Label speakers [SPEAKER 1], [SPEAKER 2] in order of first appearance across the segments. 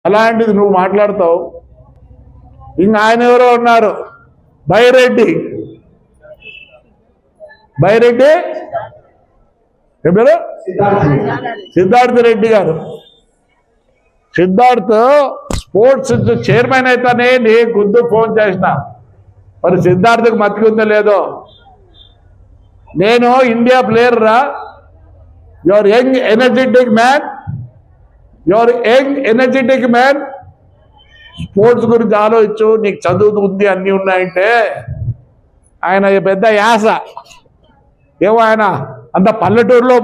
[SPEAKER 1] అలాంటిది నువ్వు మాట్లాడతావు. ఇంకా ఆయన ఎవరో ఉన్నారు, బైరెడ్డి ఎవరు, సిద్ధార్థ రెడ్డి గారు. సిద్ధార్థ్ స్పోర్ట్స్ చైర్మన్ అయితేనే నీ గుద్దు ఫోన్ చేసిన. మరి సిద్ధార్థకు మతికి లేదో. నేను ఇండియా ప్లేయర్ రా, your young energetic man, sports గురించి ఆలోచించు, నీకు చదువు ఉంది అన్నీ ఉన్నాయంటే. ఆయన పెద్ద యాస ఏమో, ఆయన అంత పల్లెటూరులో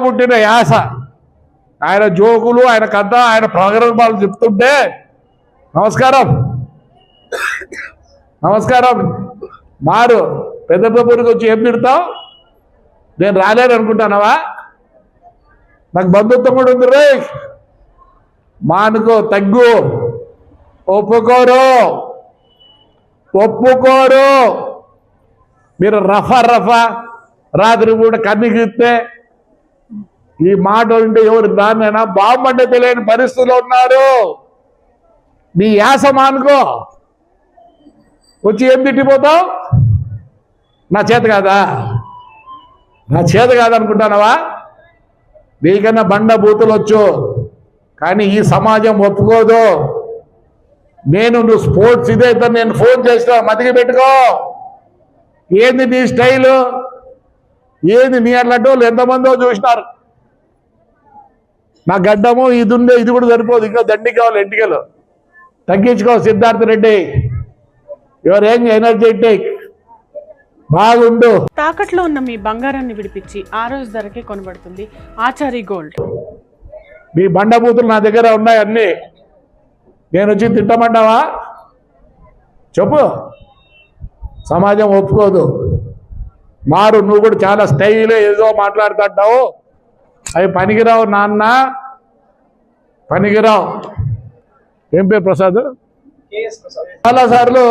[SPEAKER 1] పుట్టిన యాస. ఆయన జోకులు, ఆయన కథ, ఆయన ప్రోగ్రామాలు చెప్తుంటే నమస్కారం మారు పెద్ద ఊరికి వచ్చి ఏం తిడతావు? నేను రాలేను అనుకుంటానవా? నాకు బంధుత్వం కూడా ఉంది రే. మానుకో, తగ్గు, ఒప్పుకోరు. మీరు రఫా రాత్రి కూడా కన్నిగిస్తే ఈ మాట ఉంటే ఎవరు దాన్నైనా బాగుంటే తెలియని పరిస్థితుల్లో ఉన్నారు. నీ యాస మానుకో. వచ్చి ఏం తిట్టిపోతావు? నా చేత కాదనుకుంటానవా? నీకన్నా బండ బూతులు వచ్చు, కానీ ఈ సమాజం ఒప్పుకోదు. నువ్వు స్పోర్ట్స్ ఇదైతే నేను ఫోన్ చేస్తా, మతికి పెట్టుకో. ఏంది నీ స్టైలు, ఏంది నీ అట్లాంటి వాళ్ళు ఎంతమందో చూసినారు. నా గడ్డము ఇది ఉండే, ఇది కూడా సరిపోదు, ఇంకా దండి కావాలి ఎంటికలు. తగ్గించుకో Siddhartha Reddy, your young energetic, బాగుండు.
[SPEAKER 2] తాకట్లో ఉన్న మీ బంగారాన్ని విడిపించి ఆ రోజు ధరకే కొనబడుతుంది ఆచారి గోల్డ్.
[SPEAKER 1] మీ బండబూతులు నా దగ్గర ఉన్నాయి అన్నీ. నేను వచ్చి తిట్టమంటావా? చెప్పు. సమాజం ఒప్పుకోదు. మారు, నువ్వు కూడా చాలా స్టైల్ ఏదో మాట్లాడుతుంటావు. అవి పనికిరావు నాన్న, పనికిరావు. ఏం పేరు? ప్రసాద్. చాలా సార్లు